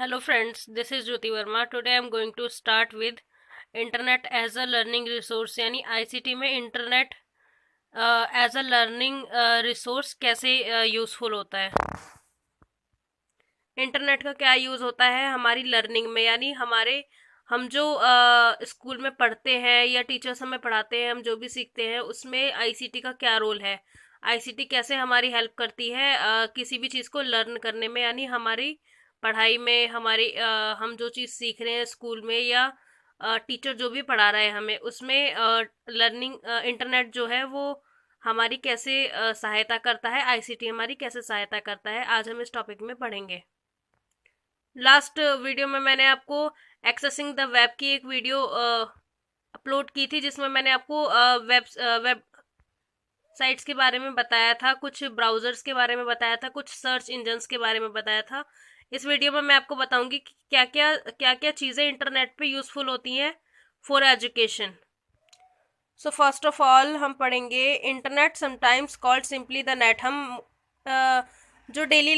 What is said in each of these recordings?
Hello friends, this is Jyoti Verma. Today I am going to start with internet as a learning resource यानी ICT में internet as a learning resource कैसे useful होता है। Internet का क्या use होता है हमारी लर्निंग में, यानी हम जो स्कूल में पढ़ते हैं या टीचर्स हमें पढ़ाते हैं, हम जो भी सीखते हैं उसमें आईसीटी का क्या रोल है। आईसीटी कैसे हमारी हेल्प करती है किसी भी चीज़ को लर्न करने में, यानी हमारी पढ़ाई में, हम जो चीज़ सीख रहे हैं स्कूल में या टीचर जो भी पढ़ा रहा है हमें उसमें लर्निंग इंटरनेट जो है वो हमारी कैसे सहायता करता है, आईसीटी हमारी कैसे सहायता करता है, आज हम इस टॉपिक में पढ़ेंगे। लास्ट वीडियो में मैंने आपको एक्सेसिंग द वेब की एक वीडियो अपलोड की थी, जिसमें मैंने आपको वेब साइट्स के बारे में बताया था, कुछ ब्राउजर्स के बारे में बताया था, कुछ सर्च इंजन्स के बारे में बताया था। इस वीडियो में मैं आपको बताऊंगी कि क्या क्या चीज़ें इंटरनेट पे यूज़फुल होती हैं for education. So first of all हम पढ़ेंगे internet sometimes called simply the net. हम जो डेली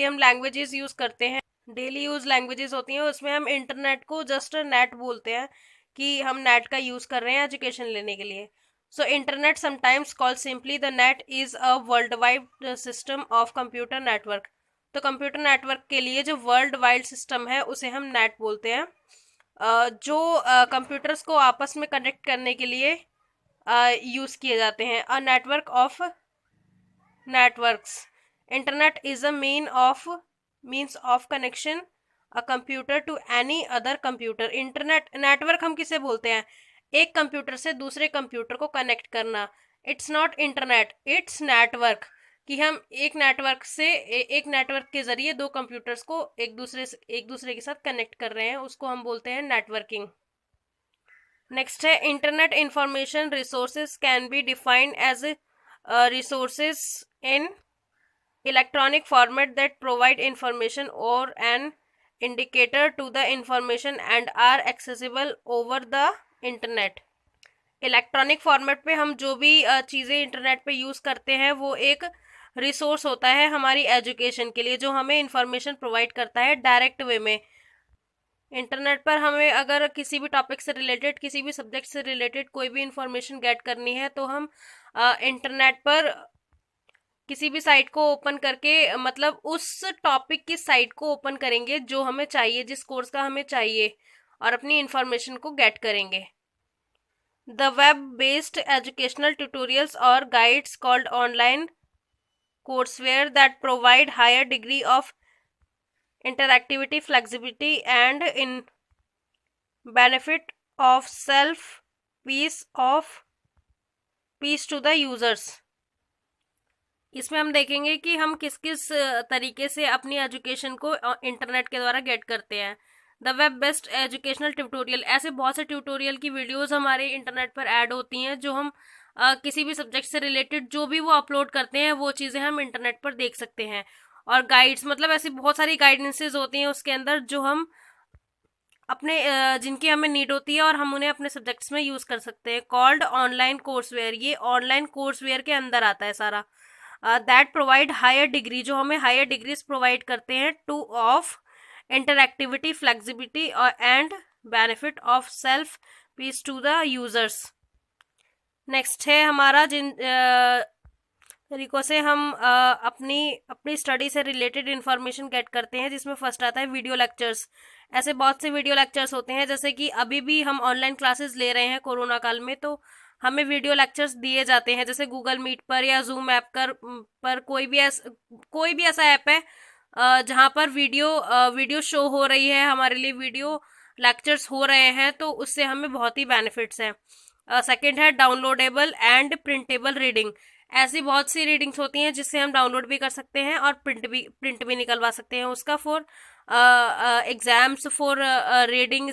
हम लैंग्वेजेस यूज़ करते हैं, डेली यूज लैंग्वेजेस होती हैं, उसमें हम इंटरनेट को जस्ट नेट बोलते हैं कि हम नेट का यूज़ कर रहे हैं एजुकेशन लेने के लिए। So internet sometimes called simply the net is a world wide system of computer network. तो कंप्यूटर नेटवर्क के लिए जो वर्ल्ड वाइड सिस्टम है उसे हम नेट बोलते हैं, जो कंप्यूटर्स को आपस में कनेक्ट करने के लिए यूज़ किए जाते हैं। A network of networks. Internet is a means of connection a computer to any other computer. Internet network हम किसे बोलते हैं? एक कंप्यूटर से दूसरे कंप्यूटर को कनेक्ट करना। It's not internet, it's network. कि हम एक नेटवर्क के जरिए दो कंप्यूटर्स को एक दूसरे के साथ कनेक्ट कर रहे हैं, उसको हम बोलते हैं नेटवर्किंग। नेक्स्ट है internet information resources can be defined as resources in electronic format that provide information or an indicator to the information and are accessible over the internet. Electronic format पे हम जो भी चीज़ें इंटरनेट पे use करते हैं वो एक रिसोर्स होता है हमारी एजुकेशन के लिए, जो हमें इंफॉर्मेशन प्रोवाइड करता है डायरेक्ट वे में। इंटरनेट पर हमें अगर किसी भी टॉपिक से रिलेटेड, किसी भी सब्जेक्ट से रिलेटेड कोई भी इंफॉर्मेशन गेट करनी है तो हम इंटरनेट पर किसी भी साइट को ओपन करके, मतलब उस टॉपिक की साइट को ओपन करेंगे जो हमें चाहिए, जिस कोर्स का हमें चाहिए, और अपनी इंफॉर्मेशन को गेट करेंगे। The web based educational tutorials और guides called online courseware that provide higher degree of interactivity, flexibility and in benefit of peace to the users. इसमें हम देखेंगे कि हम किस किस तरीके से अपनी एजुकेशन को इंटरनेट के द्वारा गेट करते हैं। The web based educational tutorial, ऐसे बहुत से ट्यूटोरियल की वीडियोस हमारे इंटरनेट पर ऐड होती हैं, जो हम किसी भी सब्जेक्ट से रिलेटेड जो भी वो अपलोड करते हैं वो चीज़ें हम इंटरनेट पर देख सकते हैं। और गाइड्स, मतलब ऐसी बहुत सारी गाइडेंसेज होती हैं उसके अंदर जो हम अपने जिनकी हमें नीड होती है और हम उन्हें अपने सब्जेक्ट्स में यूज़ कर सकते हैं। कॉल्ड ऑनलाइन कोर्सवेयर, ये ऑनलाइन कोर्सवेयर के अंदर आता है सारा। दैट प्रोवाइड हायर डिग्री, जो हमें हायर डिग्रीज प्रोवाइड करते हैं two of interactivity, flexibility and benefit of self pace to the users. Next है हमारा जिन तरीकों से हम अपनी स्टडी से रिलेटेड इन्फॉर्मेशन गेट करते हैं, जिसमें फर्स्ट आता है वीडियो लेक्चर्स। ऐसे बहुत से वीडियो लेक्चर्स होते हैं, जैसे कि अभी भी हम ऑनलाइन क्लासेस ले रहे हैं कोरोना काल में, तो हमें वीडियो लेक्चर्स दिए जाते हैं, जैसे गूगल मीट पर या जूम ऐप पर कोई भी ऐसा ऐप है जहाँ पर वीडियो शो हो रही है, हमारे लिए वीडियो लेक्चर्स हो रहे हैं, तो उससे हमें बहुत ही बेनिफिट्स हैं। सेकेंड है डाउनलोडेबल एंड प्रिंटेबल रीडिंग। ऐसी बहुत सी रीडिंग्स होती हैं जिससे हम डाउनलोड भी कर सकते हैं और प्रिंट भी निकलवा सकते हैं उसका, फॉर एग्जाम्स, फॉर रीडिंग,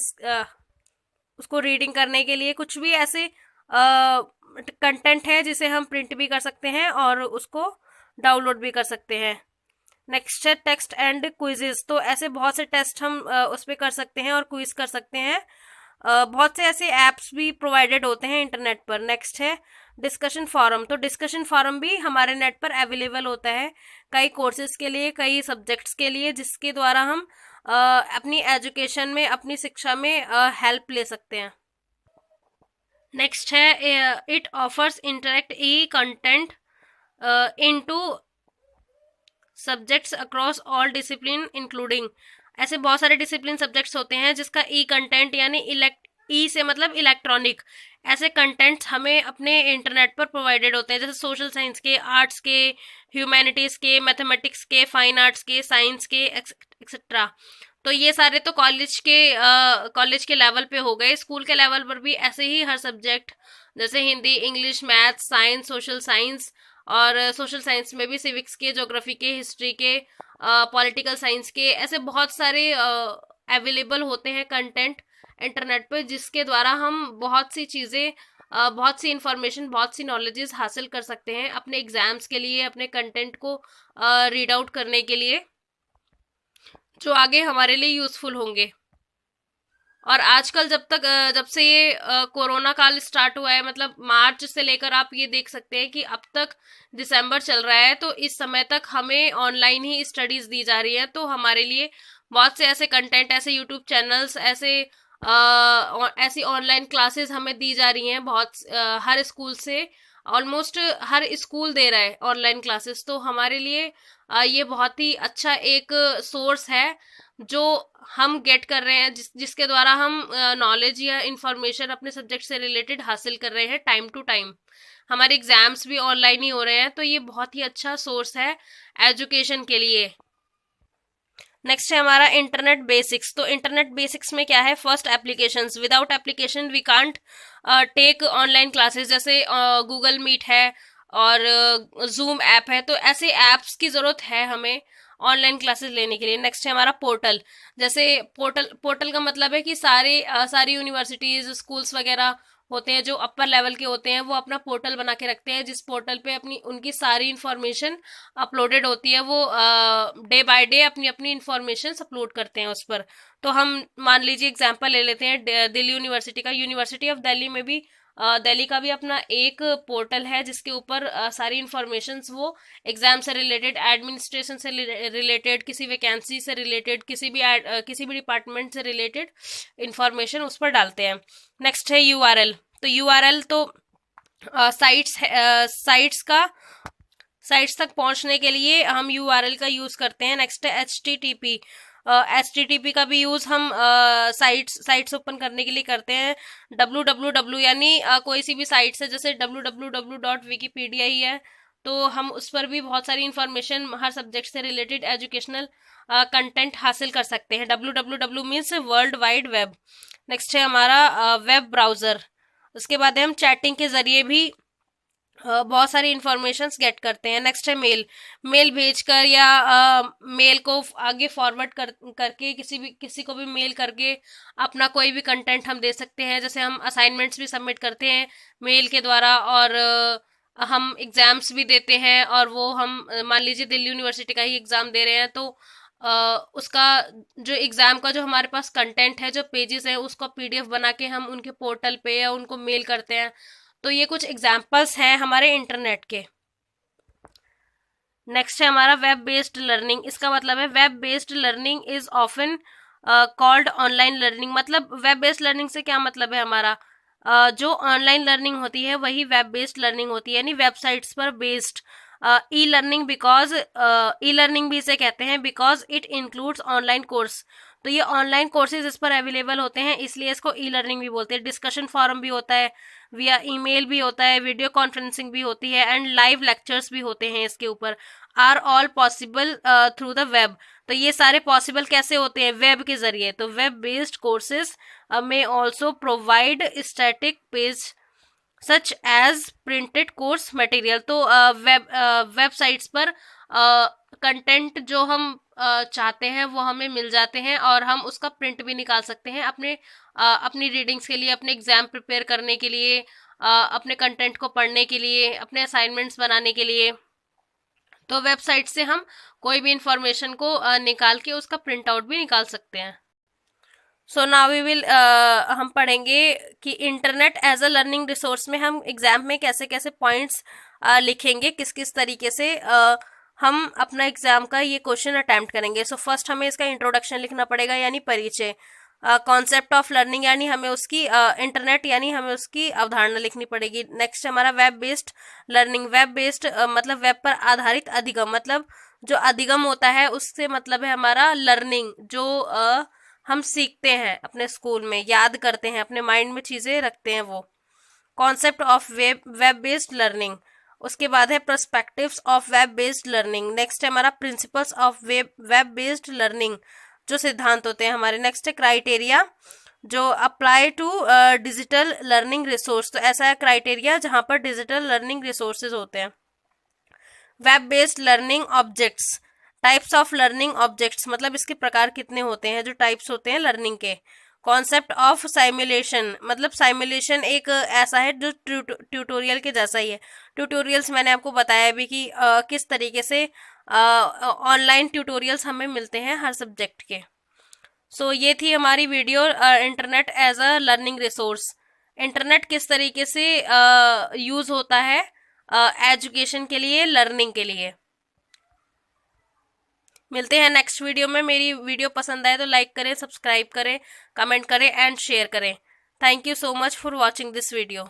उसको रीडिंग करने के लिए। कुछ भी ऐसे कंटेंट है जिसे हम प्रिंट भी कर सकते हैं और उसको डाउनलोड भी कर सकते हैं। नेक्स्ट है टेक्स्ट एंड क्विजेस। तो ऐसे बहुत से टेस्ट हम उस पर कर सकते हैं और क्विज कर सकते हैं। बहुत से ऐसे ऐप्स भी प्रोवाइडेड होते हैं इंटरनेट पर। नेक्स्ट है डिस्कशन फॉरम। तो डिस्कशन फॉरम भी हमारे नेट पर अवेलेबल होता है कई कोर्सेज के लिए, कई सब्जेक्ट्स के लिए, जिसके द्वारा हम अपनी एजुकेशन में, अपनी शिक्षा में हेल्प ले सकते हैं। नेक्स्ट है it offers interact E content into subjects across all discipline including. ऐसे बहुत सारे डिसिप्लिन सब्जेक्ट्स होते हैं जिसका ई कंटेंट यानी ई से मतलब इलेक्ट्रॉनिक, ऐसे कंटेंट्स हमें अपने इंटरनेट पर प्रोवाइडेड होते हैं, जैसे सोशल साइंस के, आर्ट्स के, ह्यूमैनिटीज के, मैथमेटिक्स के, फाइन आर्ट्स के, साइंस के, एक्सेट्रा। तो ये सारे तो कॉलेज के लेवल पे हो गए। स्कूल के लेवल पर भी ऐसे ही हर सब्जेक्ट, जैसे Hindi, English, math, science, social science, और सोशल साइंस में भी सिविक्स के, ज्योग्राफी के, हिस्ट्री के, पॉलिटिकल साइंस के, ऐसे बहुत सारे अवेलेबल होते हैं कंटेंट इंटरनेट पे, जिसके द्वारा हम बहुत सी चीज़ें, बहुत सी इंफॉर्मेशन, बहुत सी नॉलेजेस हासिल कर सकते हैं अपने एग्जाम्स के लिए, अपने कंटेंट को रीड आउट करने के लिए, जो आगे हमारे लिए यूजफुल होंगे। और आजकल जब से ये कोरोना काल स्टार्ट हुआ है, मतलब मार्च से लेकर आप ये देख सकते हैं कि अब तक दिसंबर चल रहा है, तो इस समय तक हमें ऑनलाइन ही स्टडीज दी जा रही है। तो हमारे लिए बहुत से ऐसे कंटेंट, ऐसे यूट्यूब चैनल्स, ऐसी ऑनलाइन क्लासेस हमें दी जा रही हैं, हर स्कूल से, ऑलमोस्ट हर स्कूल दे रहा है ऑनलाइन क्लासेस। तो हमारे लिए ये बहुत ही अच्छा एक सोर्स है जो हम गेट कर रहे हैं, जिसके द्वारा हम नॉलेज या इंफॉर्मेशन अपने सब्जेक्ट से रिलेटेड हासिल कर रहे हैं टाइम टू टाइम। हमारे एग्जाम्स भी ऑनलाइन ही हो रहे हैं, तो ये बहुत ही अच्छा सोर्स है एजुकेशन के लिए। नेक्स्ट है हमारा इंटरनेट बेसिक्स। तो इंटरनेट बेसिक्स में क्या है? First, applications. Without application we can't take online classes, जैसे गूगल मीट है और जूम ऐप है, तो ऐसे ऐप्स की जरूरत है हमें ऑनलाइन क्लासेस लेने के लिए। नेक्स्ट है हमारा पोर्टल। जैसे पोर्टल का मतलब है कि सारी यूनिवर्सिटीज, स्कूल्स वगैरह होते हैं जो अपर लेवल के होते हैं, वो अपना पोर्टल बना के रखते हैं, जिस पोर्टल पे उनकी सारी इंफॉर्मेशन अपलोडेड होती है। वो डे बाय डे अपनी अपनी इंफॉर्मेशन अपलोड करते हैं उस पर। तो हम मान लीजिए एग्जांपल ले लेते हैं दिल्ली यूनिवर्सिटी का। यूनिवर्सिटी ऑफ दिल्ली में भी दिल्ली का भी अपना एक पोर्टल है, जिसके ऊपर सारी इंफॉर्मेशंस वो एग्जाम से रिलेटेड, एडमिनिस्ट्रेशन से रिलेटेड, किसी वैकेंसी से रिलेटेड, किसी भी डिपार्टमेंट से रिलेटेड इंफॉर्मेशन उस पर डालते हैं। नेक्स्ट है यूआरएल। तो यूआरएल तो साइट्स तक पहुंचने के लिए हम यूआरएल का यूज करते हैं। नेक्स्ट है एचटीटीपी। एचटीटीपी का भी यूज हम साइट्स ओपन करने के लिए करते हैं। www यानी कोई सी भी साइट से, जैसे www.wikipedia ही है, तो हम उस पर भी बहुत सारी इंफॉर्मेशन हर सब्जेक्ट से रिलेटेड एजुकेशनल कंटेंट हासिल कर सकते हैं। www means world wide web. Next है हमारा वेब ब्राउजर। उसके बाद हम चैटिंग के जरिए भी बहुत सारी इंफॉर्मेशंस गेट करते हैं। नेक्स्ट है मेल भेजकर या मेल को आगे फॉरवर्ड करके किसी को भी मेल करके अपना कोई भी कंटेंट हम दे सकते हैं। जैसे हम असाइनमेंट्स भी सबमिट करते हैं मेल के द्वारा, और हम एग्जाम्स भी देते हैं, और वो हम मान लीजिए दिल्ली यूनिवर्सिटी का ही एग्जाम दे रहे हैं, तो उसका जो एग्जाम का जो हमारे पास कंटेंट है, जो पेजेस है, उसको पीडीएफ बना के हम उनके पोर्टल पे या उनको मेल करते हैं। तो ये कुछ एग्जाम्पल्स हैं हमारे इंटरनेट के। नेक्स्ट है हमारा वेब बेस्ड लर्निंग। इसका मतलब है web based learning is often called online learning. मतलब वेब बेस्ड लर्निंग से क्या मतलब है हमारा? जो ऑनलाइन लर्निंग होती है वही वेब बेस्ड लर्निंग होती है, यानी वेबसाइट्स पर बेस्ड। ई लर्निंग भी इसे कहते हैं because it includes online course. तो ये ऑनलाइन कोर्सेज इस पर अवेलेबल होते हैं, इसलिए इसको ई लर्निंग भी बोलते हैं। डिस्कशन फोरम भी होता है, विया ईमेल भी होता है, वीडियो कॉन्फ्रेंसिंग भी होती है, एंड लाइव लेक्चर्स भी होते हैं इसके ऊपर। Are all possible through the web. तो ये सारे पॉसिबल कैसे होते हैं? वेब के जरिए। तो वेब बेस्ड कोर्सेज में also provide static page such as printed course material. तो वेबसाइट्स पर कंटेंट जो हम चाहते हैं वो हमें मिल जाते हैं, और हम उसका प्रिंट भी निकाल सकते हैं अपनी रीडिंग्स के लिए, अपने एग्जाम प्रिपेयर करने के लिए, अपने कंटेंट को पढ़ने के लिए, अपने असाइनमेंट्स बनाने के लिए। तो वेबसाइट से हम कोई भी इंफॉर्मेशन को निकाल के उसका प्रिंट आउट भी निकाल सकते हैं। सो नाउ वी विल हम पढ़ेंगे कि internet as a learning resource में हम एग्जाम में कैसे कैसे पॉइंट्स लिखेंगे, किस किस तरीके से हम अपना एग्जाम का ये क्वेश्चन अटेम्प्ट करेंगे। सो फर्स्ट हमें इसका इंट्रोडक्शन लिखना पड़ेगा, यानी परिचय। कॉन्सेप्ट ऑफ लर्निंग, यानी हमें उसकी इंटरनेट, यानी हमें उसकी अवधारणा लिखनी पड़ेगी। नेक्स्ट हमारा web based learning. Web based मतलब वेब पर आधारित अधिगम, मतलब जो अधिगम होता है उससे मतलब है हमारा लर्निंग, जो हम सीखते हैं अपने स्कूल में, याद करते हैं, अपने माइंड में चीजें रखते हैं वो। Concept of web based learning. उसके बाद है perspectives of web based learning. Next है हमारा principles of web based learning, जो सिद्धांत होते हैं हमारे। नेक्स्ट है क्राइटेरिया जो apply to digital learning resource. तो ऐसा है क्राइटेरिया जहां पर डिजिटल लर्निंग रिसोर्सेज होते हैं। Web based learning objects. Types of learning objects, मतलब इसके प्रकार कितने होते हैं, जो टाइप्स होते हैं लर्निंग के। कॉन्सेप्ट ऑफ साइमुलेशन, मतलब साइमुलेशन एक ऐसा है जो ट्यूटोरियल के जैसा ही है। ट्यूटोरियल्स मैंने आपको बताया भी कि किस तरीके से ऑनलाइन ट्यूटोरियल्स हमें मिलते हैं हर सब्जेक्ट के। सो ये थी हमारी video, internet as a learning resource. Internet किस तरीके से यूज होता है एजुकेशन के लिए, लर्निंग के लिए। मिलते हैं नेक्स्ट वीडियो में। मेरी वीडियो पसंद आए तो लाइक करें, सब्सक्राइब करें, कमेंट करें एंड शेयर करें। Thank you so much for watching this video.